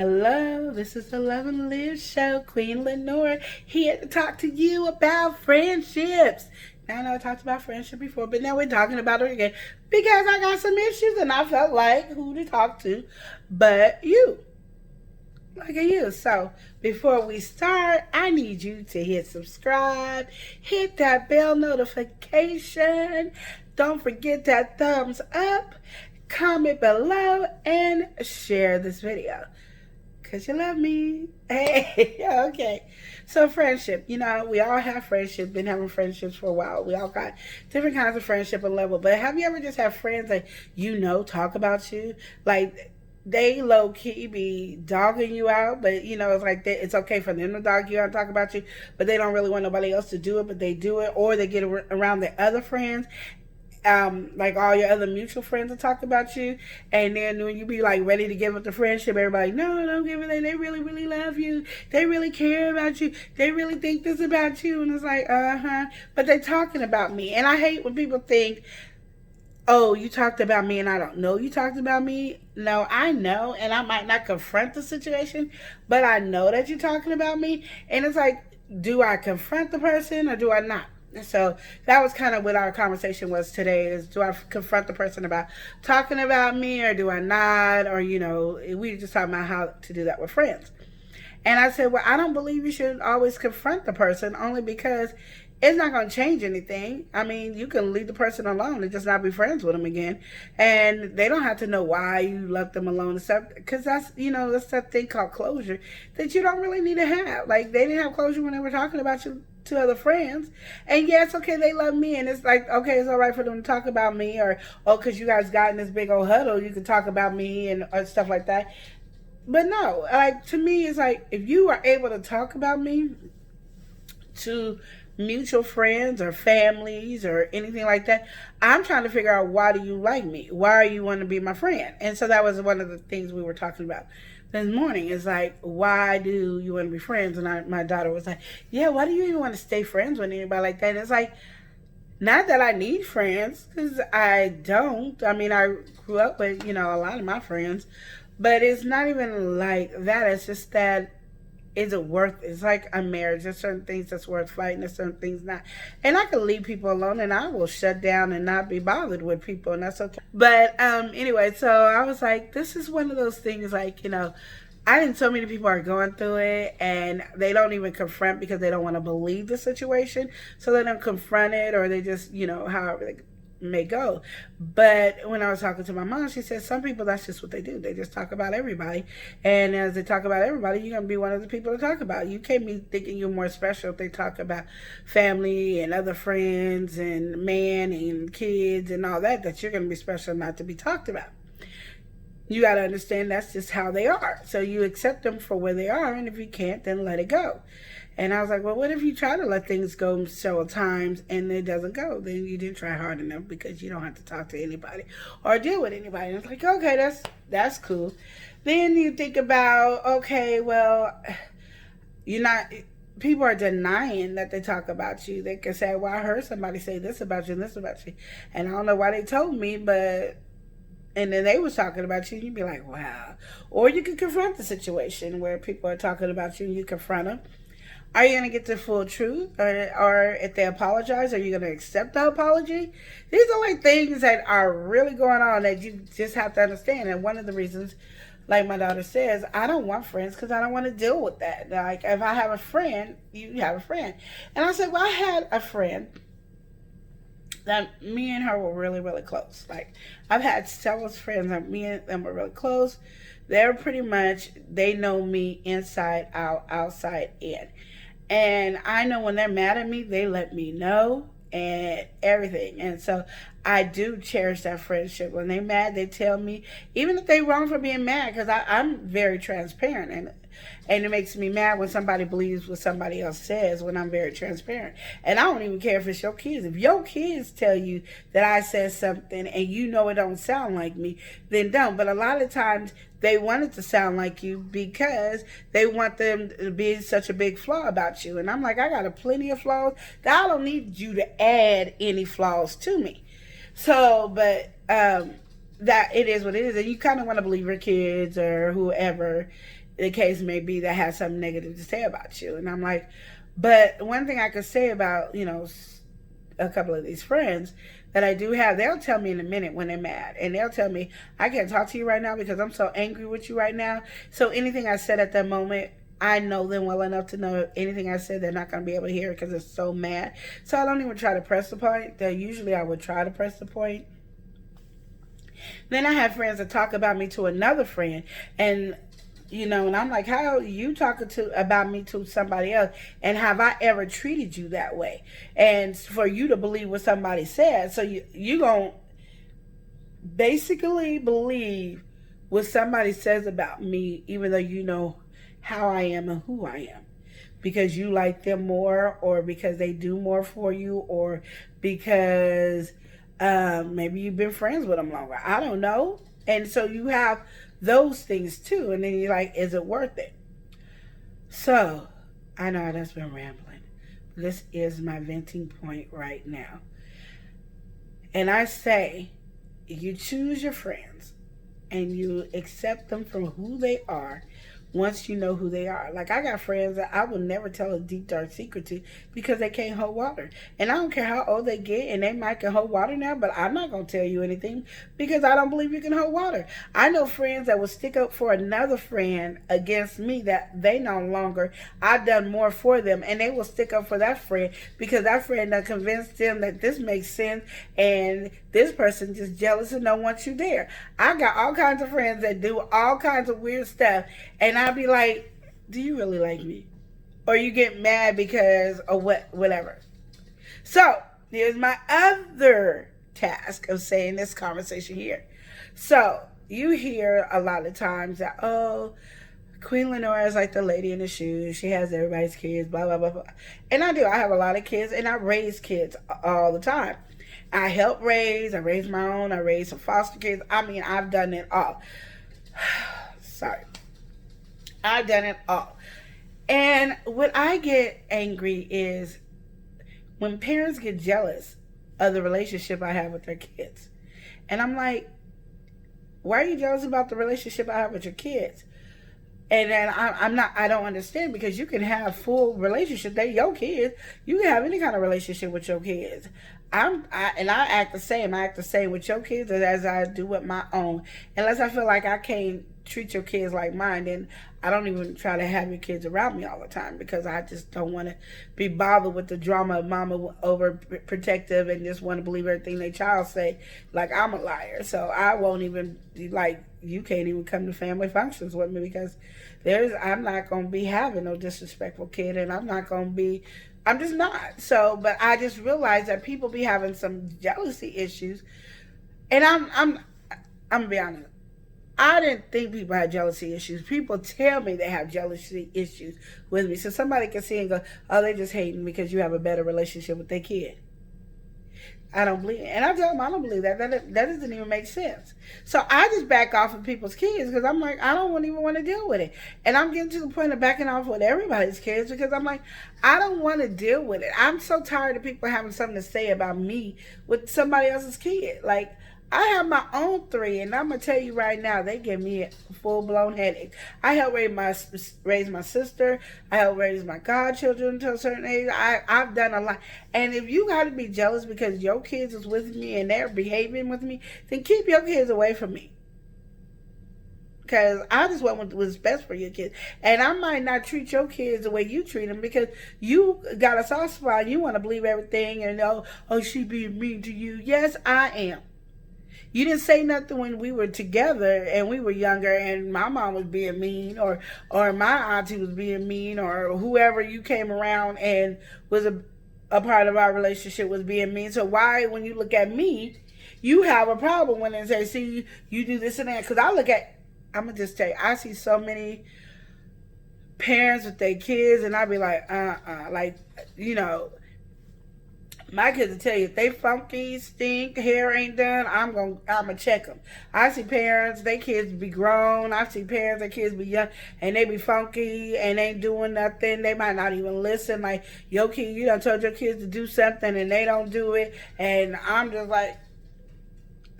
Hello, this is the Love and Live Show. Queen Lenore here to talk to you about friendships. Now, I know I talked about friendship before, but now we're talking about it again because I got some issues and I felt like who to talk to but you. Look at you. So, before we start, I need you to hit subscribe, hit that bell notification. Don't forget that thumbs up, comment below, and share this video because you love me. Hey, okay. So, friendship, we all have friendships, been having friendships for a while. We all got different kinds of friendship and level. But have you ever just had friends that talk about you? Like, they low key be dogging you out, but it's like it's okay for them to dog you out and talk about you, but they don't really want nobody else to do it, but they do it, or they get around their other friends, like all your other mutual friends to talk about you, and then when you be like ready to give up the friendship, everybody, no, don't give it. They really, really love you. They really care about you. They really think this about you, and it's like, but they talking about me, and I hate when people think, oh, you talked about me and I don't know you talked about me. No, I know, and I might not confront the situation, but I know that you're talking about me, and it's like, do I confront the person or do I not? So that was kind of what our conversation was today, is do I confront the person about talking about me or do I not? Or, we just talking about how to do that with friends. And I said, well, I don't believe you should always confront the person, only because it's not going to change anything. I mean, you can leave the person alone and just not be friends with them again. And they don't have to know why you left them alone and stuff. Because that's that thing called closure that you don't really need to have. Like, they didn't have closure when they were talking about you to other friends. And yes, okay, they love me. And it's like, okay, it's all right for them to talk about me. Or, oh, because you guys got in this big old huddle, you can talk about me and or stuff like that. But no, like, to me, it's like, if you are able to talk about me to mutual friends or families or anything like that, I'm trying to figure out, why do you like me? Why do you want to be my friend? And so that was one of the things we were talking about this morning, is like, why do you want to be friends? And my daughter was like, yeah, why do you even want to stay friends with anybody like that? And it's like, not that I need friends, because I don't. I mean, I grew up with, a lot of my friends, but it's not even like that. It's just that, is it worth, it's like a marriage. There's certain things that's worth fighting, there's certain things not. And I can leave people alone and I will shut down and not be bothered with people, and that's okay. But anyway, so I was like, this is one of those things, like, I think so many people are going through it and they don't even confront because they don't want to believe the situation. So they don't confront it, or they just, however they may go. But when I was talking to my mom, she said some people, that's just what they do. They just talk about everybody. And as they talk about everybody, you're going to be one of the people to talk about. You can't be thinking you're more special if they talk about family and other friends and man and kids and all that, that you're going to be special not to be talked about. You got to understand that's just how they are. So you accept them for where they are, and if you can't, then let it go. And I was like, well, what if you try to let things go several times and it doesn't go? Then you didn't try hard enough, because you don't have to talk to anybody or deal with anybody. And it's like, okay, that's cool. Then you think about, okay, well, you're not, people are denying that they talk about you. They can say, well, I heard somebody say this about you and this about you, and I don't know why they told me, but, and then they was talking about you, and you'd be like, wow. Or you can confront the situation where people are talking about you and you confront them. Are you going to get the full truth? Or if they apologize, are you going to accept the apology? These are like things that are really going on that you just have to understand. And one of the reasons, like my daughter says, I don't want friends because I don't want to deal with that. Like, if I have a friend, you have a friend. And I said, well, I had a friend that me and her were really, really close. Like, I've had several friends that me and them were really close. They're pretty much, they know me inside out, outside in. And I know when they're mad at me, they let me know and everything. And so I do cherish that friendship. When they're mad, they tell me, even if they're wrong for being mad, because I'm very transparent. And it makes me mad when somebody believes what somebody else says, when I'm very transparent. And I don't even care if it's your kids. If your kids tell you that I said something and you know it don't sound like me, then don't. But a lot of times they want it to sound like you because they want them to be such a big flaw about you. And I'm like, I got a plenty of flaws that I don't need you to add any flaws to me. So, but that it is what it is. And you kind of want to believe your kids or whoever the case may be, that has something negative to say about you. And I'm like, but one thing I could say about, a couple of these friends that I do have, they'll tell me in a minute when they're mad. And they'll tell me, I can't talk to you right now because I'm so angry with you right now. So anything I said at that moment, I know them well enough to know anything I said, they're not going to be able to hear it because they're so mad. So I don't even try to press the point. Though usually I would try to press the point. Then I have friends that talk about me to another friend, and and I'm like, how are you talking about me to somebody else? And have I ever treated you that way? And for you to believe what somebody said, so you gonna basically believe what somebody says about me, even though you know how I am and who I am, because you like them more, or because they do more for you, or because maybe you've been friends with them longer. I don't know. And so you have those things too. And then you're like, is it worth it? So I know I've just been rambling. This is my venting point right now. And I say, you choose your friends and you accept them for who they are once you know who they are. Like, I got friends that I will never tell a deep, dark secret to because they can't hold water. And I don't care how old they get, and they might can hold water now, but I'm not going to tell you anything because I don't believe you can hold water. I know friends that will stick up for another friend against me that they no longer, I've done more for them, and they will stick up for that friend because that friend done convinced them that this makes sense, and this person just jealous and don't want you there. I got all kinds of friends that do all kinds of weird stuff, and I'd be like, do you really like me? Or you get mad because of whatever. So, here's my other task of saying this conversation here. So, you hear a lot of times that, oh, Queen Lenora is like the lady in the shoes. She has everybody's kids, blah, blah, blah, blah. And I do. I have a lot of kids, and I raise kids all the time. I help raise. I raise my own. I raise some foster kids. I mean, I've done it all. Sorry. I've done it all. And what I get angry is when parents get jealous of the relationship I have with their kids. And I'm like, why are you jealous about the relationship I have with your kids? And then I don't understand, because you can have full relationship. They're your kids. You can have any kind of relationship with your kids. I act the same. I act the same with your kids as I do with my own. Unless I feel like I can't treat your kids like mine, then I don't even try to have your kids around me all the time, because I just don't want to be bothered with the drama of mama overprotective and just want to believe everything their child say, like I'm a liar. So I won't even, like, you can't even come to family functions with me, because I'm not going to be having no disrespectful kid, and I'm just not. So, but I just realized that people be having some jealousy issues, and I'm gonna be honest. I didn't think people had jealousy issues. People tell me they have jealousy issues with me. So somebody can see and go, oh, they just hating because you have a better relationship with their kid. I don't believe it. And I tell them I don't believe that. That doesn't even make sense. So I just back off of people's kids, because I'm like, I don't even want to deal with it. And I'm getting to the point of backing off with everybody's kids, because I'm like, I don't want to deal with it. I'm so tired of people having something to say about me with somebody else's kid. Like, I have my own 3, and I'm going to tell you right now, they give me a full-blown headache. I help raise my sister. I help raise my godchildren to a certain age. I've done a lot. And if you got to be jealous because your kids is with me and they're behaving with me, then keep your kids away from me. Because I just want what's best for your kids. And I might not treat your kids the way you treat them, because you got a soft spot. You want to believe everything and know, oh, she being mean to you. Yes, I am. You didn't say nothing when we were together and we were younger and my mom was being mean, or my auntie was being mean, or whoever you came around and was a part of our relationship was being mean. So why, when you look at me, you have a problem when they say, see, you do this and that? Because I'm going to just tell you, I see so many parents with their kids, and I be like, like, my kids will tell you, if they funky, stink, hair ain't done, I'm gonna check them. I see parents, their kids be grown. I see parents, their kids be young, and they be funky and ain't doing nothing. They might not even listen. Like, your kid, you done told your kids to do something and they don't do it. And I'm just like,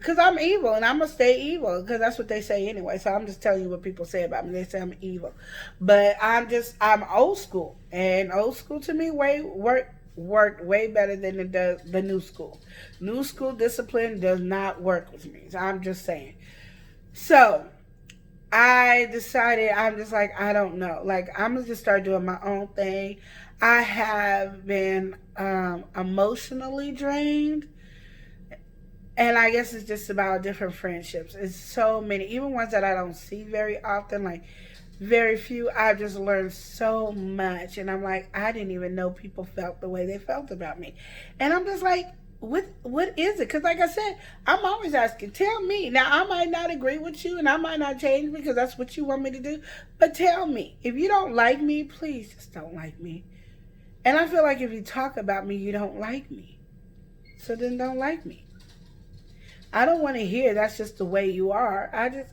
Because I'm evil and I'm going to stay evil because that's what they say anyway. So I'm just telling you what people say about me. They say I'm evil. But I'm old school. And old school to me worked way better than it does the new school. New school discipline does not work with me. So I'm just saying. So I decided, I'm just like, I don't know. Like, I'm going to just start doing my own thing. I have been emotionally drained. And I guess it's just about different friendships. It's so many, even ones that I don't see very often, like very few. I've just learned so much. And I'm like, I didn't even know people felt the way they felt about me. And I'm just like, what is it? Because like I said, I'm always asking, tell me. Now, I might not agree with you and I might not change because that's what you want me to do. But tell me, if you don't like me, please just don't like me. And I feel like if you talk about me, you don't like me. So then don't like me. I don't want to hear that's just the way you are.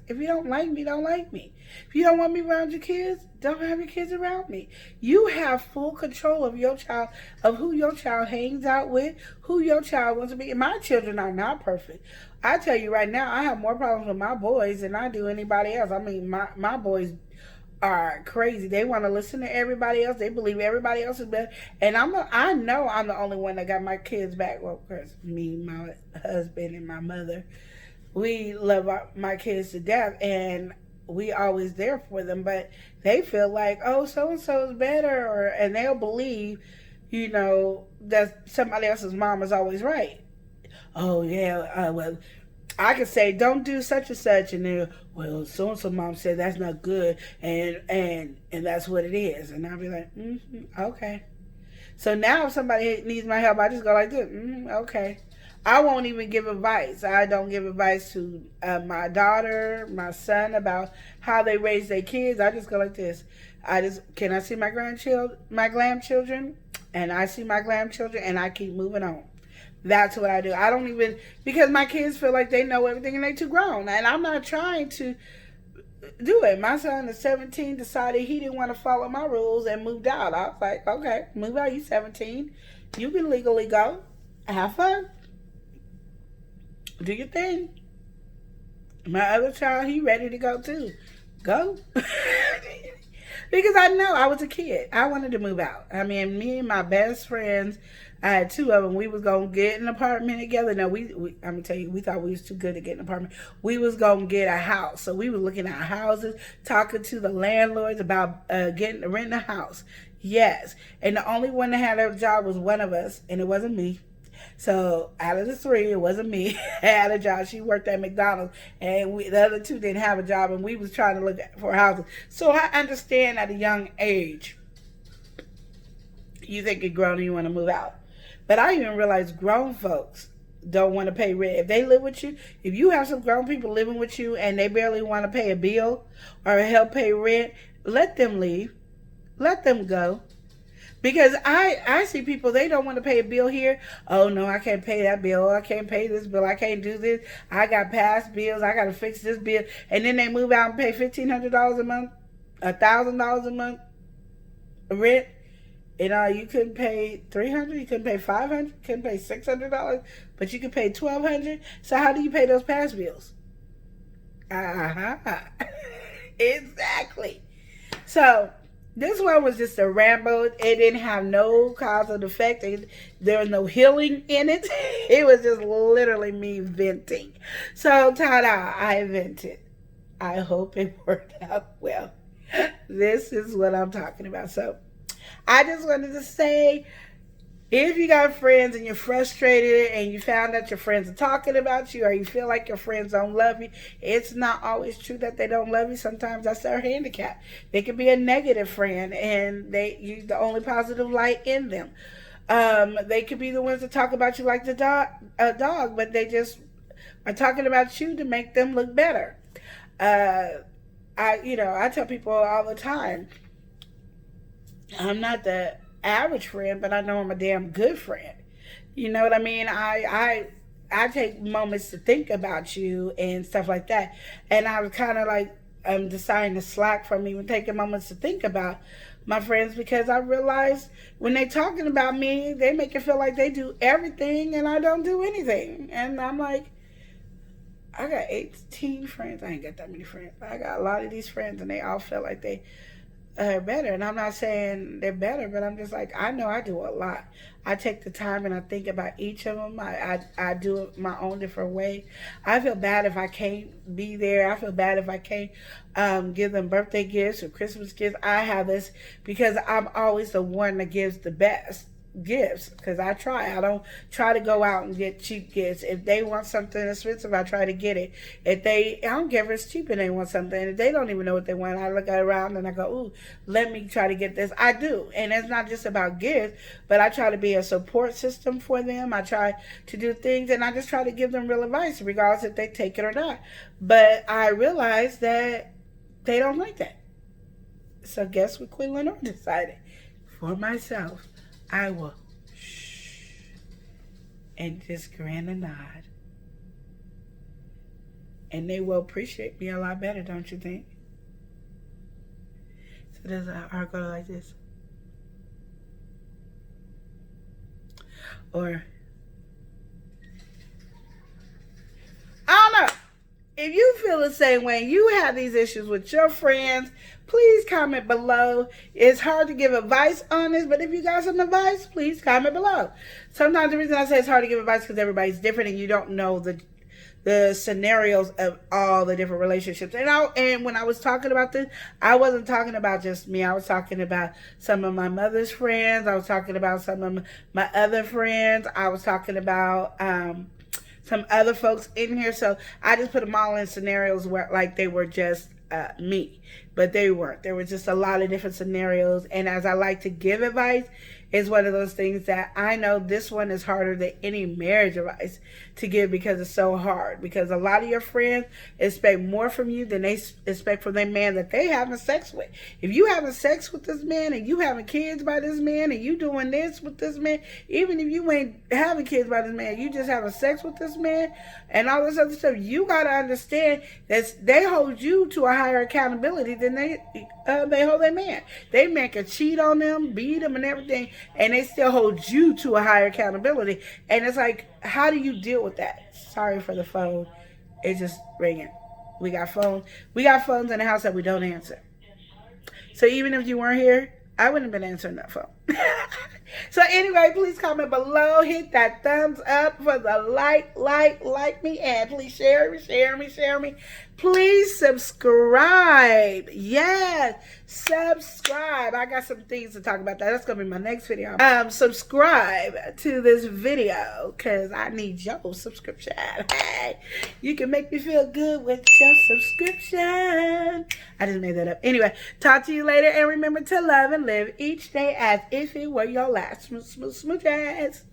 If you don't like me, don't like me. If you don't want me around your kids, don't have your kids around me. You have full control of your child, of who your child hangs out with, who your child wants to be. And my children are not perfect. I tell you right now, I have more problems with my boys than I do anybody else. I mean, my boys are crazy. They want to listen to everybody else. They believe everybody else is better. And I know I'm the only one that got my kids back. Well, of course, me, my husband, and my mother. We love my kids to death, and we always there for them. But they feel like, oh, so-and-so is better, and they'll believe, that somebody else's mom is always right. Oh, yeah, well, I could say, don't do such and such, and then, well, so and so mom said that's not good, and that's what it is, and I'll be like, okay. So now if somebody needs my help, I just go like this, okay. I won't even give advice. I don't give advice to my daughter, my son about how they raise their kids. I just go like this. Can I see my grandchildren? And I see my grandchildren, and I keep moving on. That's what I do. I don't even, because my kids feel like they know everything and they're too grown. And I'm not trying to do it. My son is 17, decided he didn't want to follow my rules and moved out. I was like, okay, move out. You're 17. You can legally go. Have fun. Do your thing. My other child, he ready to go too. Go. Because I know I was a kid. I wanted to move out. I mean, me and my best friends, I had two of them. We was going to get an apartment together. No, I'm going to tell you, we thought we was too good to get an apartment. We was going to get a house. So we were looking at houses, talking to the landlords about renting a house. Yes. And the only one that had a job was one of us, and it wasn't me. So out of the three, it wasn't me. I had a job. She worked at McDonald's, and the other two didn't have a job, and we was trying to look for houses. So I understand at a young age, you think you're grown and you want to move out. But I even realize grown folks don't want to pay rent. If they live with you, if you have some grown people living with you and they barely want to pay a bill or help pay rent, let them leave. Let them go. Because I see people, they don't want to pay a bill here. Oh, no, I can't pay that bill. I can't pay this bill. I can't do this. I got past bills. I got to fix this bill. And then they move out and pay $1,500 a month, $1,000 a month rent. And you couldn't pay $300, you couldn't pay $500, you couldn't pay $600, but you could pay $1,200. So how do you pay those past bills? Exactly. So this one was just a ramble. It didn't have no cause and effect. There was no healing in it. It was just literally me venting. So ta-da, I vented. I hope it worked out well. This is what I'm talking about. So I just wanted to say, if you got friends and you're frustrated and you found out your friends are talking about you, or you feel like your friends don't love you, it's not always true that they don't love you. Sometimes that's their handicap. They could be a negative friend and you the only positive light in them. They could be the ones that talk about you like a dog, but they just are talking about you to make them look better. I tell people all the time, I'm not the average friend, but I know I'm a damn good friend. You know what I mean? I take moments to think about you and stuff like that. And I was kind of like deciding to slack from even taking moments to think about my friends, because I realize when they talking about me, they make it feel like they do everything and I don't do anything. And I'm like, I got 18 friends. I ain't got that many friends. I got a lot of these friends, and they all feel like they are better. And I'm not saying they're better, but I'm just like, I know I do a lot. I take the time and I think about each of them. I do it my own different way. I feel bad if I can't be there. I feel bad if I can't give them birthday gifts or Christmas gifts. I have this because I'm always the one that gives the best gifts because I don't try to go out and get cheap gifts. If they want something expensive, I try to get it. I don't care if it's cheap and they want something. If they don't even know what they want, I look around and I go, ooh, let me try to get this. I do. And it's not just about gifts, but I try to be a support system for them. I try to do things and I just try to give them real advice regardless if they take it or not. But I realize that they don't like that. So guess what Queen Lenore decided? For myself, I will shh and just grin and nod. And they will appreciate me a lot better, don't you think? So does our go like this? Or, I don't know. If you feel the same way, you have these issues with your friends, please comment below. It's hard to give advice on this, but if you got some advice, please comment below. Sometimes the reason I say it's hard to give advice is because everybody's different and you don't know the scenarios of all the different relationships. And when I was talking about this, I wasn't talking about just me. I was talking about some of my mother's friends. I was talking about some of my other friends. I was talking about some other folks in here. So I just put them all in scenarios where like they were just me, but they weren't. There was just a lot of different scenarios. And as I like to give advice, it's one of those things that I know this one is harder than any marriage advice to give because it's so hard. Because a lot of your friends expect more from you than they expect from their man that they having sex with. If you having sex with this man and you having kids by this man and you doing this with this man, even if you ain't having kids by this man, you just having sex with this man and all this other stuff, you got to understand that they hold you to a higher accountability than they hold their man. They man can cheat on them, beat them and everything, and they still hold you to a higher accountability. And it's like, how do you deal with that? Sorry for the phone. It's just ringing. We got phones in the house that we don't answer. So even if you weren't here, I wouldn't have been answering that phone. So anyway, please comment below. Hit that thumbs up for the like me. And please share me. Please subscribe. Yes, subscribe. I got some things to talk about that. That's going to be my next video. Subscribe to this video because I need your subscription. Hey, you can make me feel good with your subscription. I just made that up. Anyway, talk to you later. And remember to love and live each day as if it were your last. Smooth ass.